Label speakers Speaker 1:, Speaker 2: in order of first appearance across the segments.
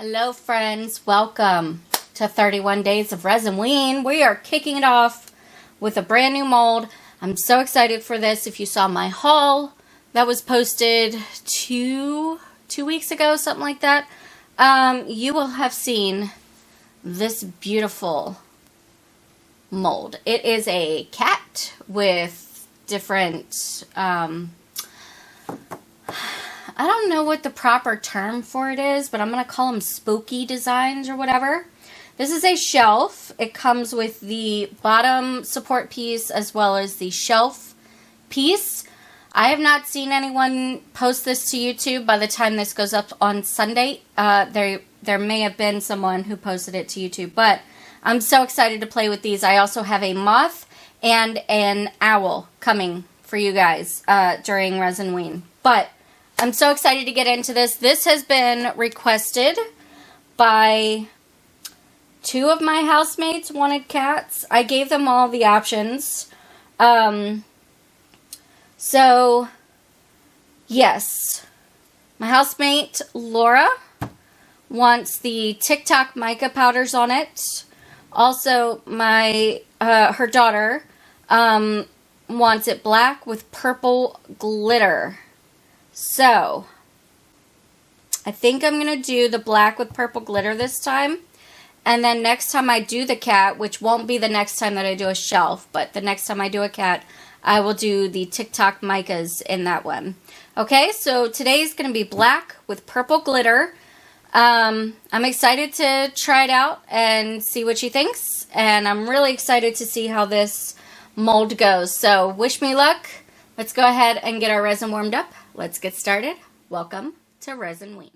Speaker 1: Hello friends, welcome to 31 Days of Resinween. We are kicking it off with a brand new mold. I'm so excited for this. If you saw my haul that was posted two weeks ago, something like that, you will have seen this beautiful mold. It is a cat with different, I don't know what the proper term for it is, but I'm going to call them spooky designs or whatever. This is a shelf. It comes with the bottom support piece as well as the shelf piece. I have not seen anyone post this to YouTube by the time this goes up on Sunday. There may have been someone who posted it to YouTube, but I'm so excited to play with these. I also have a moth and an owl coming for you guys during Resinween. But I'm so excited to get into this. This has been requested by two of my housemates wanted cats. I gave them all the options. So, yes. My housemate, Laura, wants the TikTok mica powders on it. Also, my her daughter wants it black with purple glitter. So, I think I'm going to do the black with purple glitter this time. And then next time I do the cat, which won't be the next time that I do a shelf, but the next time I do a cat, I will do the TikTok micas in that one. Okay, so today's going to be black with purple glitter. I'm excited to try it out and see what she thinks. And I'm really excited to see how this mold goes. So, wish me luck. Let's go ahead and get our resin warmed up. Let's get started. Welcome to Resinween.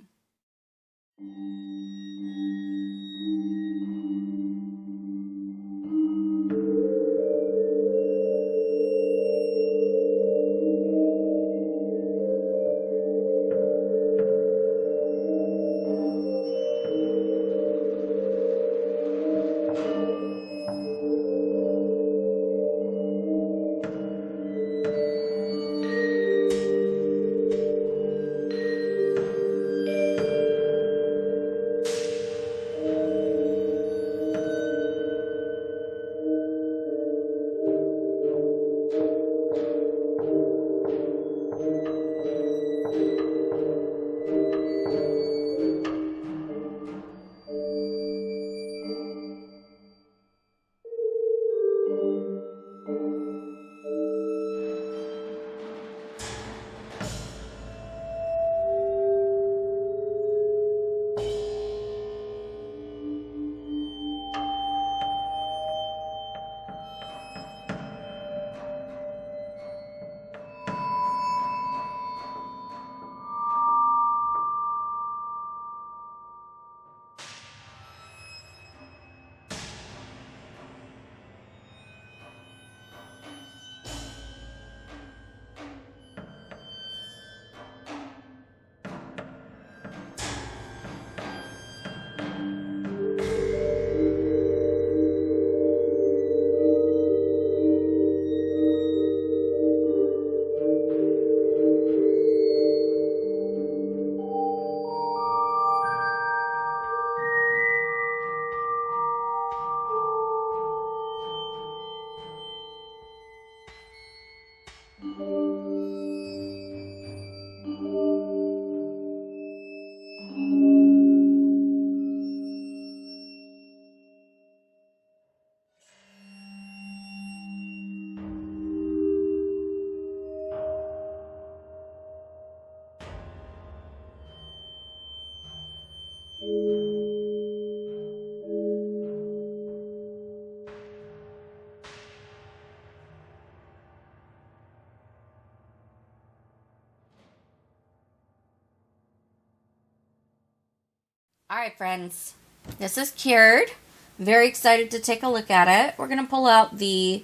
Speaker 1: Alright friends, this is cured. Very excited to take a look at it. We're going to pull out the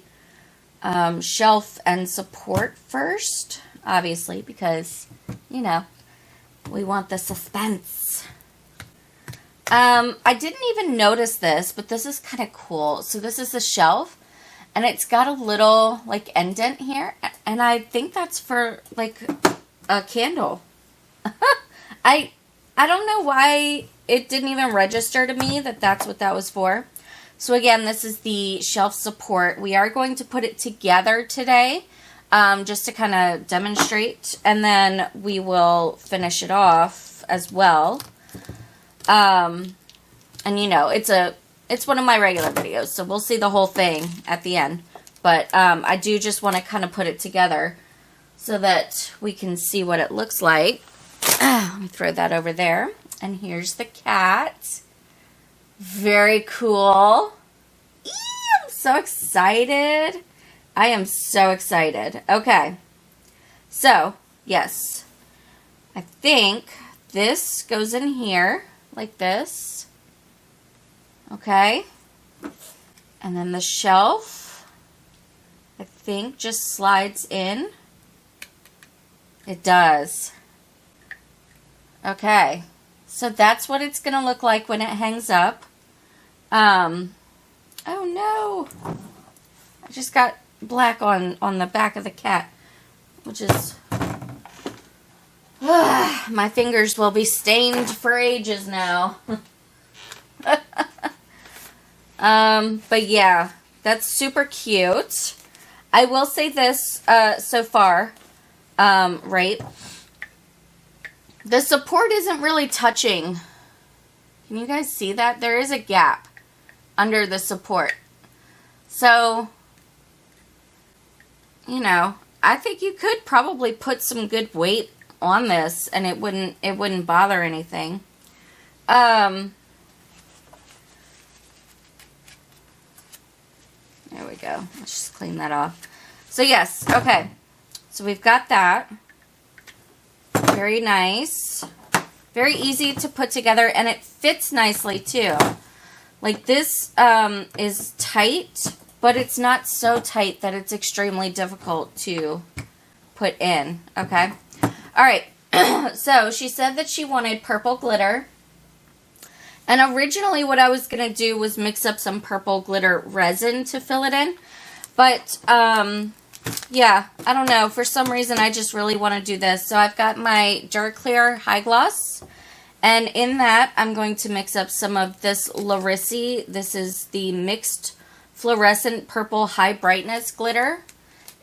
Speaker 1: shelf and support first, obviously, because, you know, we want the suspense. I didn't even notice this, but this is kind of cool. So this is the shelf, and it's got a little, like, indent here, and I think that's for, like, a candle. I don't know why it didn't even register to me that that's what that was for. So again, this is the shelf support. We are going to put it together today, just to kind of demonstrate, and then we will finish it off as well. And you know, it's one of my regular videos, so we'll see the whole thing at the end. But I do just want to kind of put it together so that we can see what it looks like. Let me throw that over there. And here's the cat. Very cool. Eee, I'm so excited. I am so excited. Okay. So, yes. I think this goes in here like this. Okay. And then the shelf, I think, just slides in. It does. Okay. So that's what it's going to look like when it hangs up. Oh no. I just got black on the back of the cat, which is... my fingers will be stained for ages now. But yeah, that's super cute. I will say this, so far, right? The support isn't really touching. Can you guys see that? There is a gap under the support. So, you know, I think you could probably put some good weight on this and it wouldn't bother anything. There we go. Let's just clean that off. So yes, okay. So we've got that. Very nice. Very easy to put together, and it fits nicely too. Like this is tight, but it's not so tight that it's extremely difficult to put in. Okay. All right. So she said that she wanted purple glitter. And originally what I was going to do was mix up some purple glitter resin to fill it in. But, yeah, I don't know. For some reason, I just really want to do this. So I've got my Duraclear High Gloss. And in that, I'm going to mix up some of this Larisi. This is the mixed fluorescent purple high brightness glitter.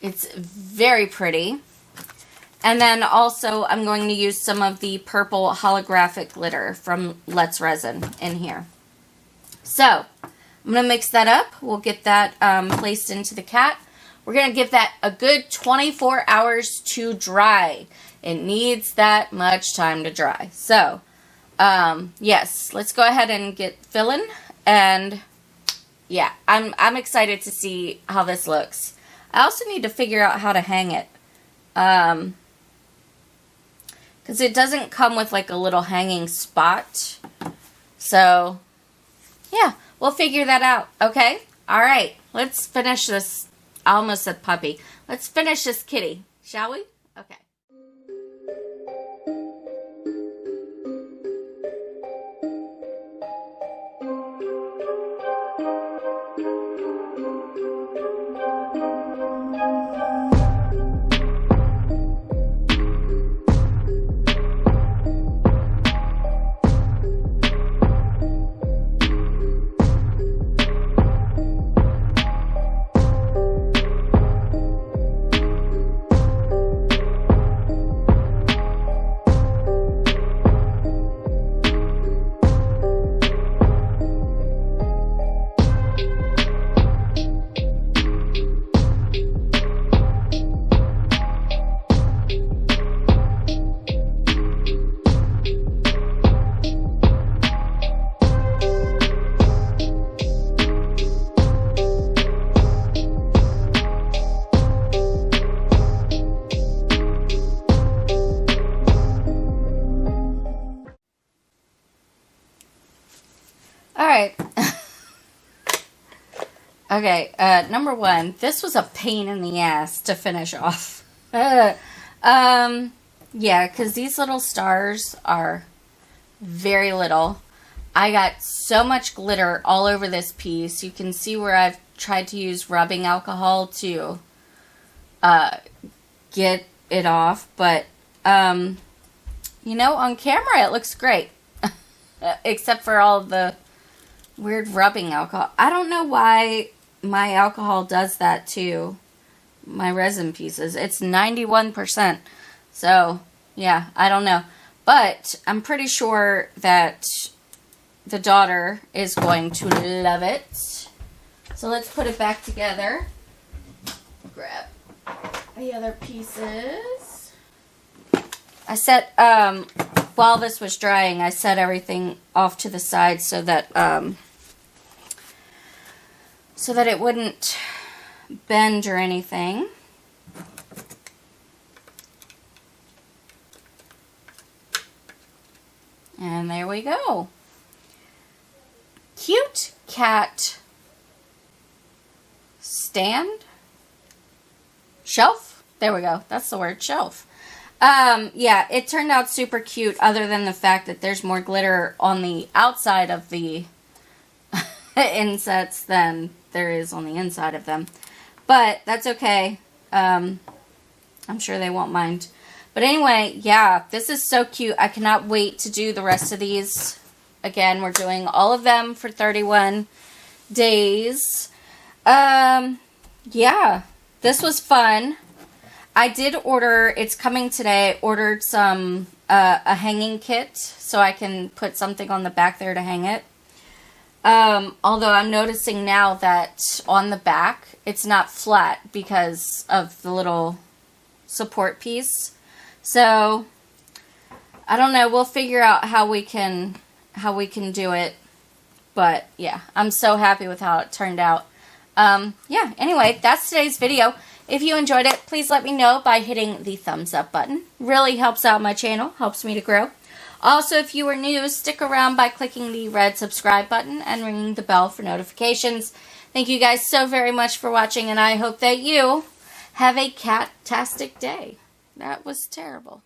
Speaker 1: It's very pretty. And then also, I'm going to use some of the purple holographic glitter from Let's Resin in here. So, I'm going to mix that up. We'll get that placed into the cat. We're going to give that a good 24 hours to dry. It needs that much time to dry. So, yes, let's go ahead and get filling. And, yeah, I'm excited to see how this looks. I also need to figure out how to hang it. Because it doesn't come with like a little hanging spot. So, yeah, we'll figure that out, okay? All right, let's finish this. I almost said puppy. Let's finish this kitty, shall we? Okay. Okay, number one, this was a pain in the ass to finish off. Yeah, because these little stars are very little. I got so much glitter all over this piece. You can see where I've tried to use rubbing alcohol to get it off. But, you know, on camera it looks great. except for all the weird rubbing alcohol. I don't know why my alcohol does that to my resin pieces. It's 91%. So, yeah, I don't know. But I'm pretty sure that the daughter is going to love it. So let's put it back together. Grab the other pieces. I set, while this was drying, I set everything off to the side so that it wouldn't bend or anything. And there we go. Cute cat stand? Shelf? There we go. That's the word, shelf. Yeah, it turned out super cute other than the fact that there's more glitter on the outside of the insets than there is on the inside of them. But that's okay. I'm sure they won't mind. But anyway, yeah, this is so cute. I cannot wait to do the rest of these. Again, we're doing all of them for 31 days. Yeah, this was fun. I did order, it's coming today, ordered some, a hanging kit so I can put something on the back there to hang it. Although I'm noticing now that on the back, it's not flat because of the little support piece. So, I don't know, we'll figure out how we can do it. But, yeah, I'm so happy with how it turned out. Yeah, anyway, that's today's video. If you enjoyed it, please let me know by hitting the thumbs up button. Really helps out my channel, helps me to grow. Also, if you are new, stick around by clicking the red subscribe button and ringing the bell for notifications. Thank you guys so very much for watching, and I hope that you have a cat-tastic day. That was terrible.